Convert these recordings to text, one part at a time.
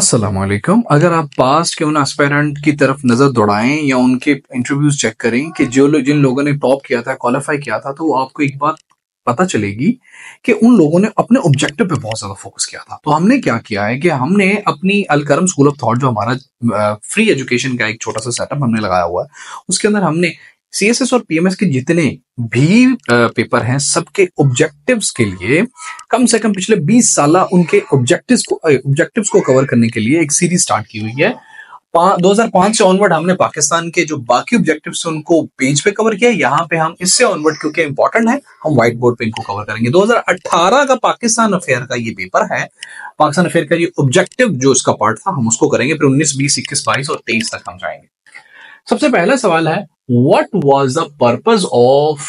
अस्सलाम वालेकुम। अगर आप पास्ट के उन एस्पायरेंट की तरफ नजर दौड़ाएं या उनके इंटरव्यूज चेक करें कि जिन लोगों ने टॉप किया था, क्वालिफाई किया था, तो आपको एक बात पता चलेगी कि उन लोगों ने अपने ऑब्जेक्टिव पे बहुत ज्यादा फोकस किया था। तो हमने क्या किया है कि हमने अपनी अलकरम स्कूल ऑफ थॉट, जो हमारा फ्री एजुकेशन का एक छोटा सा सेटअप हमने लगाया हुआ है, उसके अंदर हमने सीएसएस और पीएमएस के जितने भी पेपर हैं, सबके ऑब्जेक्टिव्स के लिए कम से कम पिछले 20 साल उनके ऑब्जेक्टिव्स को कवर करने के लिए एक सीरीज स्टार्ट की हुई है। 2005 से ऑनवर्ड हमने पाकिस्तान के जो बाकी ऑब्जेक्टिव्स हैं उनको पेज पे कवर किया। यहाँ पे हम इससे ऑनवर्ड, क्योंकि इंपॉर्टेंट है, हम व्हाइट बोर्ड पे इनको कवर करेंगे। 2018 का पाकिस्तान अफेयर का ये पेपर है। पाकिस्तान अफेयर का ये ऑब्जेक्टिव जो इसका पार्ट था, हम उसको करेंगे। फिर 19, 20, 21, 22 और 23 तक हम जाएंगे। सबसे पहला सवाल है, what was the purpose of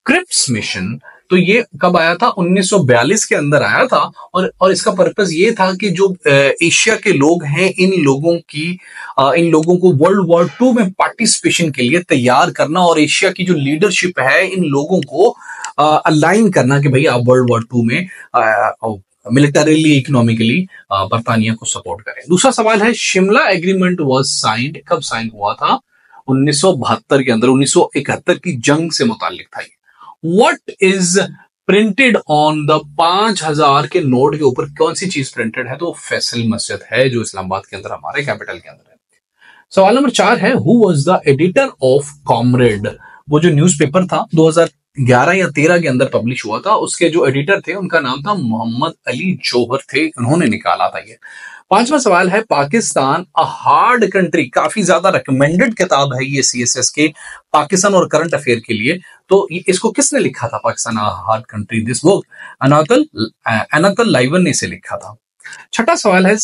Cripps mission? तो ये कब आया था? 1942 के अंदर आया था। और इसका पर्पस ये था कि जो एशिया के लोग हैं, इन लोगों को वर्ल्ड वॉर 2 में पार्टिसिपेशन के लिए तैयार करना, और एशिया की जो लीडरशिप है, इन लोगों को अलाइन करना कि भाई आप वर्ल्ड वॉर 2 में मिलिटरीली, इकोनॉमिकली बरतानिया को सपोर्ट करें। दूसरा सवाल है, शिमला एग्रीमेंट वाज साइंड, कब साइन हुआ था? 1972 के अंदर, 1971 की जंग से मुताल्लिक था ये। What is printed on the 5000 के नोट के ऊपर कौन सी चीज प्रिंटेड है? तो फैसल मस्जिद है, जो इस्लामाबाद के अंदर, हमारे कैपिटल के अंदर है। सवाल नंबर 4 है, who was the editor of comrade? वो जो न्यूज़पेपर था 2011 या 13 के अंदर पब्लिश हुआ था, उसके जो एडिटर थे उनका नाम था मोहम्मद अली जौहर थे, उन्होंने निकाला था ये। पांचवा सवाल है, पाकिस्तान अ हार्ड कंट्री, काफी ज्यादा रिकमेंडेड किताब है ये सीएसएस के पाकिस्तान और करंट अफेयर के लिए। तो इसको किसने लिखा था? Pakistan a hard country, this book Anatol Lieven ने इसे लिखा था। छठा सवाल है,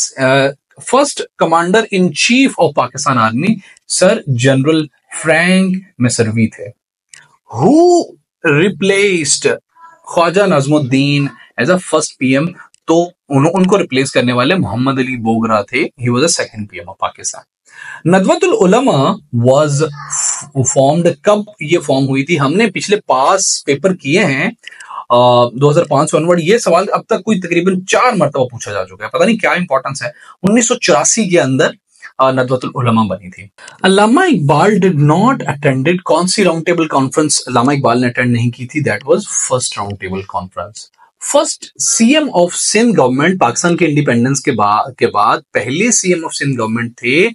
first commander in chief of Pakistan army sir general Frank Messervy थे। Who replaced Khawaja Nazimuddin as a first PM? तो उनको रिप्लेस करने वाले मोहम्मद अली बोगरा थे। He was the second PM of Pakistan. Nadwatul Ulama was formed, कब ये फॉर्म हुई थी? हमने पिछले पास पेपर किए हैं 2005 से ऑनवर्ड। ये सवाल अब तक कोई तकरीबन 4 मरतबा पूछा जा चुका है, पता नहीं क्या इंपॉर्टेंस है। 1984 के अंदर नदवतुल उलमा बनी थी। Allama Iqbal did not attended, कौन सी round table conference Allama Iqbal ने अटेंड नहीं की थी? That was first round table conference. First CM of Sindh government, Pakistan के इंडिपेंडेंस के बाद पहले सीएम ऑफ सिंध गवर्नमेंट थे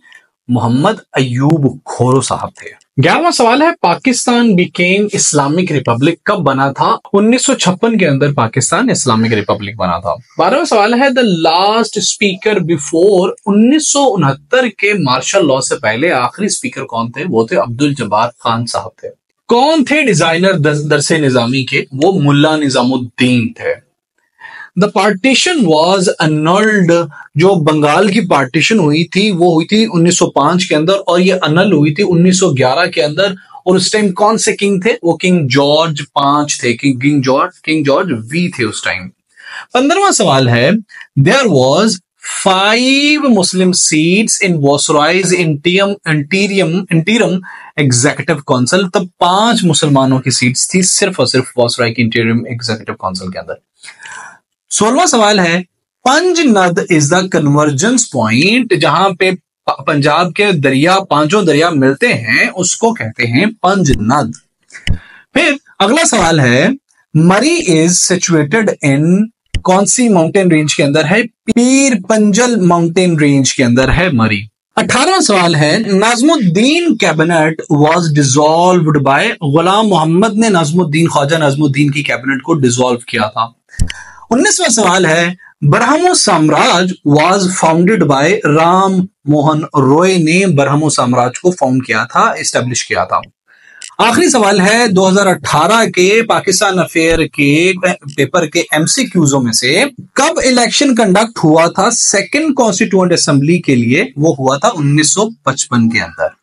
मोहम्मद अयूब खोरो साहब थे। 11वां सवाल है, पाकिस्तान बिकेम इस्लामिक रिपब्लिक, कब बना था? 1956 के अंदर पाकिस्तान इस्लामिक रिपब्लिक बना था। 12वां सवाल है, द लास्ट स्पीकर बिफोर 1969 के मार्शल लॉ से पहले आखिरी स्पीकर कौन थे? वो थे अब्दुल जब्बार खान साहब थे। कौन थे डिजाइनर दरसे निजामी के? वो मुल्ला निजामुद्दीन थे। द पार्टीशन वॉज अनल्ड, जो बंगाल की पार्टीशन हुई थी वो हुई थी 1905 के अंदर, और ये अनल हुई थी 1911 के अंदर। और उस टाइम कौन से किंग थे? वो किंग जॉर्ज 5 थे, किंग जॉर्ज वी थे उस टाइम। 15वां सवाल है, there was 5 Muslim seats in viceroy's interim executive council, तब 5 मुसलमानों की सीट्स थी सिर्फ और सिर्फ वॉसराय की इंटीरियम एग्जीक्यूटिव काउंसिल के अंदर। 16वां सवाल है, Panjnad is the convergence point, जहां पे पंजाब के दरिया, 5 दरिया मिलते हैं, उसको कहते हैं पंजनद। फिर अगला सवाल है, मरी इज सिचुएटेड इन, कौन सी माउंटेन रेंज के अंदर है? पीर पंजल माउंटेन रेंज के अंदर है मरी। 18वां सवाल है, Nazimuddin cabinet was dissolved by, Ghulam Mohammad ने ख्वाजा नजमुद्दीन की कैबिनेट को डिसॉल्व किया था। 19वां सवाल है, ब्रह्मो साम्राज्य was founded by, Ram Mohan Roy ने ब्रह्मो साम्राज्य को फाउंड किया था, एस्टेब्लिश किया था। आखिरी सवाल है, 2018 के पाकिस्तान अफेयर के पेपर के एमसीक्यूजों में से कब इलेक्शन कंडक्ट हुआ था सेकंड कॉन्स्टिट्यूएंट असेंबली के लिए? वो हुआ था 1955 के अंदर।